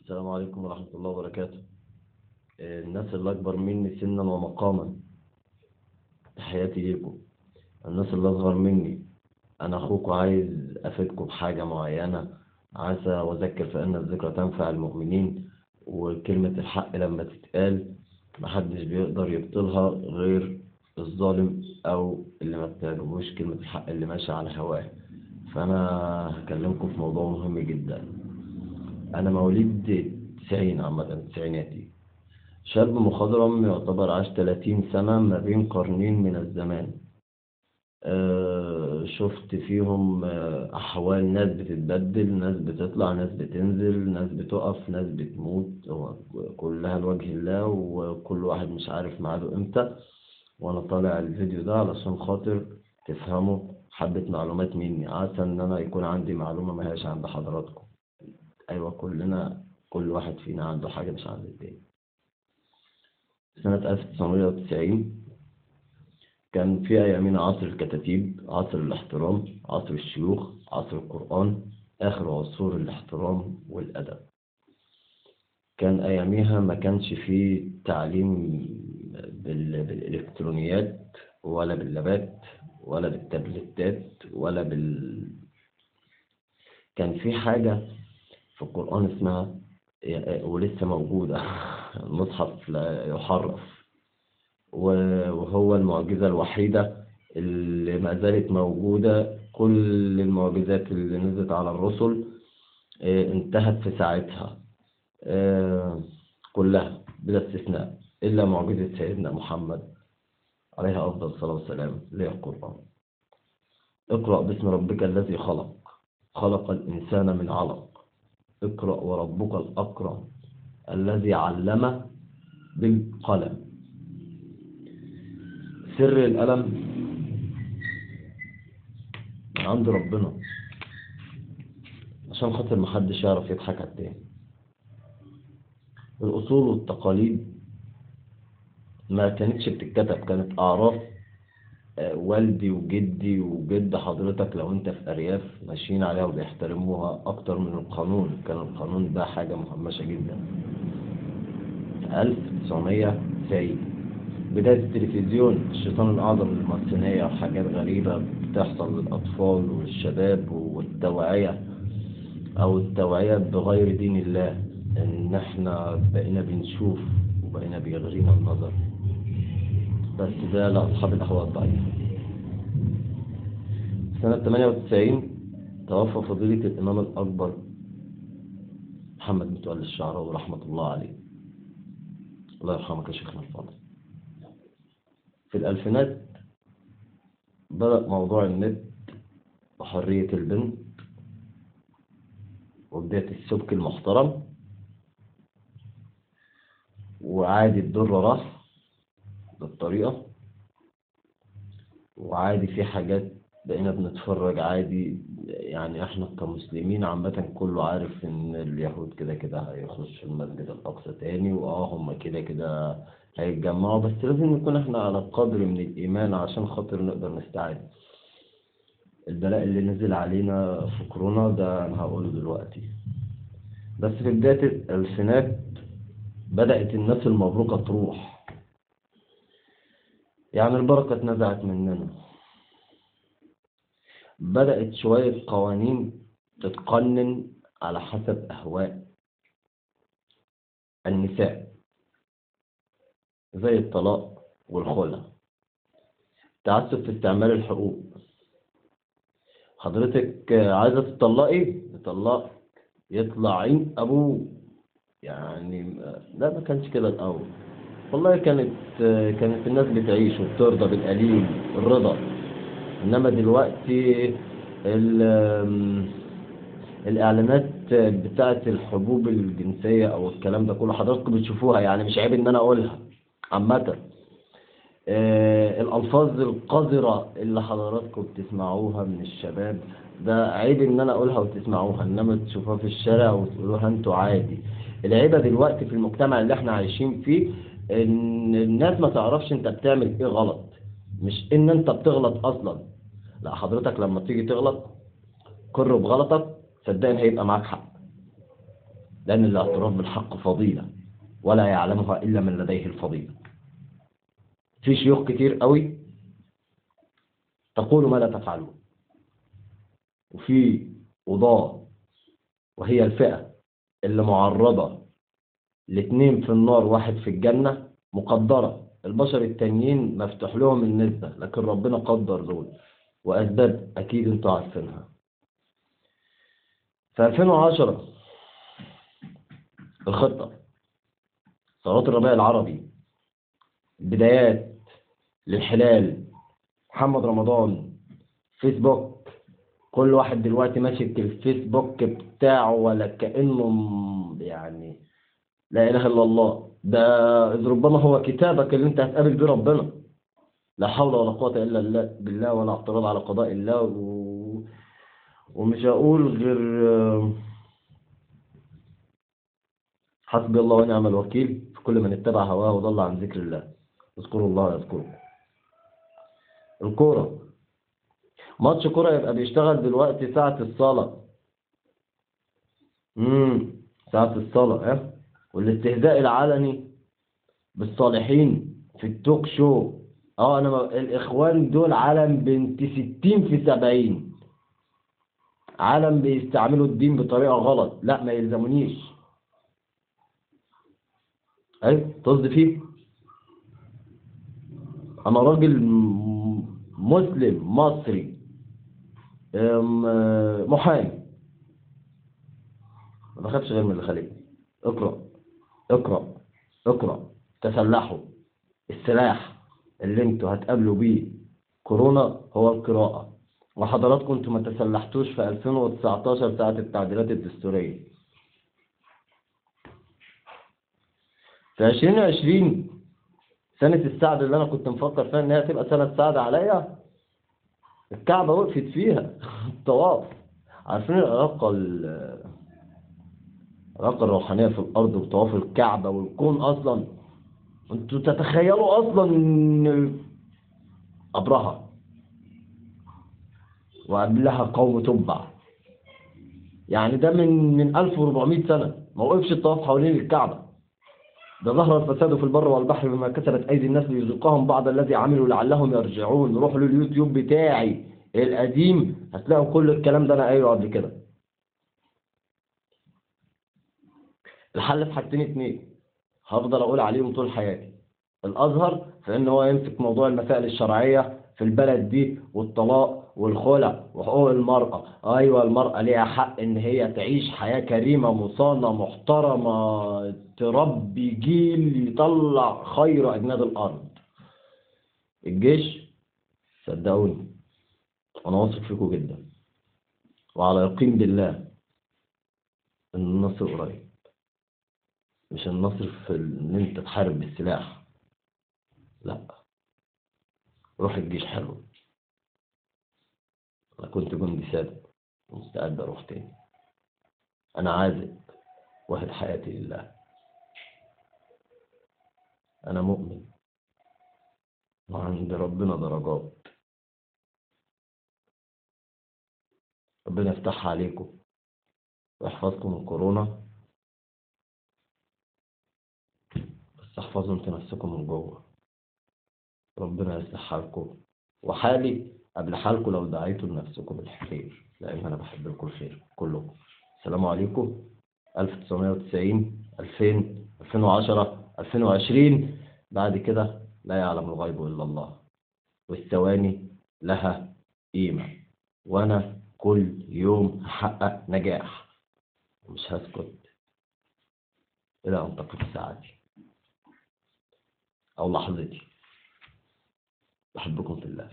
السلام عليكم ورحمة الله وبركاته. الناس اللي أكبر مني سنا ومقاما، تحياتي ليكم. الناس اللي أصغر مني، أنا أخوكم عايز أفيدكم بحاجة معينة. عسى وأذكر فإن الذكرى تنفع المؤمنين. وكلمة الحق لما تتقال محدش بيقدر يبطلها غير الظالم أو اللي ما بتعجبوش كلمة الحق، اللي ماشي على هواه. فأنا هكلمكم في موضوع مهم جدا. أنا مواليد 90، عامة تسعيناتي، شاب مخضرم يعتبر عاش 30 سنة ما بين قرنين من الزمان. شفت فيهم أحوال ناس بتتبدل، ناس بتطلع، ناس بتنزل، ناس بتقف، ناس بتموت، هو كلها لوجه الله، وكل واحد مش عارف ميعاده امتى. وأنا طالع الفيديو ده علشان خاطر تفهموا حبة معلومات مني، عسى إن أنا يكون عندي معلومة ما هياش عند حضراتكم. أيوة، كل واحد فينا عنده حاجة مش عند التاني. سنة 1990 كان في أيامنا عصر الكتاتيب، عصر الاحترام، عصر الشيوخ، عصر القرآن، آخر عصور الاحترام والأدب. كان أياميها ما كانش فيه تعليم بالإلكترونيات، ولا باللابات، ولا بالتابلتات، كان في حاجة في القرآن اسمها، ولسه موجودة، المصحف لا يحرف، وهو المعجزة الوحيدة اللي ما زالت موجودة. كل المعجزات اللي نزلت على الرسل انتهت في ساعتها، كلها بلا استثناء، إلا معجزة سيدنا محمد عليه أفضل الصلاة والسلام اللي هي القرآن. اقرأ باسم ربك الذي خلق، خلق الإنسان من علق، اقرأ وربك الأكرم الذي علم بالقلم. سر القلم من عند ربنا، عشان خاطر محدش يعرف يضحك على التاني. الأصول والتقاليد ما كانتش بتتكتب، كانت أعراف والدي وجدي وجد حضرتك لو انت في أرياف ماشيين عليها وبيحترموها أكتر من القانون. كان القانون ده حاجة مهمشة جدا. 1990 بداية التلفزيون، الشيطان الأعظم للمارسينية وحاجات غريبة بتحصل للأطفال والشباب، والتوعية أو التوعية بغير دين الله، إن إحنا بقينا بنشوف وبقينا بيغرينا النظر، بس ده لأصحاب الأهواء الضعيفة. سنة 98 توفى فضيلة الإمام الأكبر محمد متولي الشعراوي رحمة الله عليه. الله يرحمك يا شيخنا الفاضل. في الألفينات بدأ موضوع النت وحرية البنت وبداية السبك المحترم، وعادي الضر راح بالطريقة، وعادي في حاجات بقينا بنتفرج عادي. يعني احنا كمسلمين عامة كله عارف ان اليهود كده كده هيخشوا المسجد الأقصى تاني، هم كده كده هيتجمعوا، بس لازم نكون احنا على قدر من الإيمان عشان خاطر نقدر نستعد. البلاء اللي نزل علينا في كورونا ده أنا هقوله دلوقتي. بس في بداية الألفينات بدأت الناس المبروكة تروح، يعني البركة اتنزعت مننا. بدأت شوية قوانين تتقنن على حسب أهواء النساء، زي الطلاق والخلع، تعسف في استعمال الحقوق. حضرتك عايزة تطلقي، تطلق يطلع عين أبوه. يعني لا، ما كانش كده الأول. والله كانت الناس بتعيش وبترضى بالقليل، الرضا. إنما دلوقتي الإعلانات بتاعة الحبوب الجنسية أو الكلام ده كله حضراتكم بتشوفوها، يعني مش عيب إن أنا أقولها عامة. الألفاظ القذرة اللي حضراتكم بتسمعوها من الشباب، ده عيب إن أنا أقولها وتسمعوها، إنما تشوفوها في الشارع وتقولوها أنتوا عادي. العيبة دلوقتي في المجتمع اللي إحنا عايشين فيه إن الناس ما تعرفش أنت بتعمل إيه غلط، مش إن أنت بتغلط أصلا. لا، حضرتك لما تيجي تغلط قر بغلطك، صدقني هيبقى معاك حق. لأن الاعتراف بالحق فضيلة ولا يعلمها إلا من لديه الفضيلة. في شيوخ كتير قوي تقول ما لا تفعلون، وفي قضاة وهي الفئة اللي معرضة الاتنين في النار واحد في الجنة مقدرة. البشر التانيين مفتوح لهم النسبة، لكن ربنا قدر دول وأسباب أكيد انتوا عارفينها. في 2010 الخطة، ثورات الربيع العربي، بدايات الانحلال، محمد رمضان، فيسبوك، كل واحد دلوقتي ماسك الفيسبوك بتاعه ولا كأنه يعني لا إله إلا الله. ده إذ ربما هو كتابك اللي أنت هتقابل بيه ربنا. لا حول ولا قوة إلا بالله ولا اعتراض على قضاء الله ومش هقول غير حسبي الله ونعم الوكيل في كل من اتبع هواه وضل عن ذكر الله. اذكروا الله يذكركم. الكورة، ماتش كورة يبقى بيشتغل دلوقتي ساعة الصلاة. ساعة الصلاة والاستهزاء العلني بالصالحين في التوك شو. انا الاخوان دول عالم بنت 60 في 70، عالم بيستعملوا الدين بطريقة غلط. لا ما يلزمونيش. طز فيه. انا راجل مسلم مصري محامي، ما بخافش غير من اللي خليقني. اقرأ اقرأ اقرأ، تسلحوا. السلاح اللي انتوا هتقابلوا بيه كورونا هو القراءة. وحضراتكم انتوا ما تسلحتوش في 2019 ساعة التعديلات الدستورية. في 2020 سنة السعد اللي انا كنت مفكر فيها ان هي تبقى سنة سعد عليا، الكعبة وقفت فيها الطواف. عارفين العلاقة الروحانية في الأرض وطواف الكعبة والكون أصلا. انتوا تتخيلوا أصلا إن أبرهة وقبلها قوم تبع، يعني ده من 1400 سنة ما وقفش الطواف حوالين الكعبة. ده ظهر الفساد في البر والبحر بما كسبت أيدي الناس ليذيقهم بعض الذي عملوا لعلهم يرجعون. روحوا لليوتيوب بتاعي القديم هتلاقوا كل الكلام ده أنا قايله قبل كده. الحل في حاجتين اتنين هفضل أقول عليهم طول حياتي. الأزهر في إن هو يمسك موضوع المسائل الشرعية في البلد دي، والطلاق والخلع وحقوق المرأة. أيوة المرأة ليها حق إن هي تعيش حياة كريمة مصانة محترمة، تربي جيل يطلع خير أجناد الأرض. الجيش صدقوني أنا واثق فيكم جدا وعلى يقين بالله إن النصر قريب. مش النصر في إن أنت تحارب بالسلاح، لا. روح الجيش حلو. أنا كنت جندي سابق ومستعد أروح تاني. أنا عازب واحد حياتي لله. أنا مؤمن وعند ربنا درجات. ربنا يفتحها عليكم ويحفظكم من كورونا، بس احفظوا انتوا نفسكم من جوه. ربنا يصلح حالكم وحالي قبل حالكم لو دعيتوا لنفسكم بالخير، لأن أنا بحب لكم الخير كلكم. السلام عليكم. 1990 2000 2010 2020 بعد كده لا يعلم الغيب إلا الله، والثواني لها قيمة. وأنا كل يوم هحقق نجاح ومش هسكت إلى أن تقف ساعتي أو لحظتي. بحبكم في الله.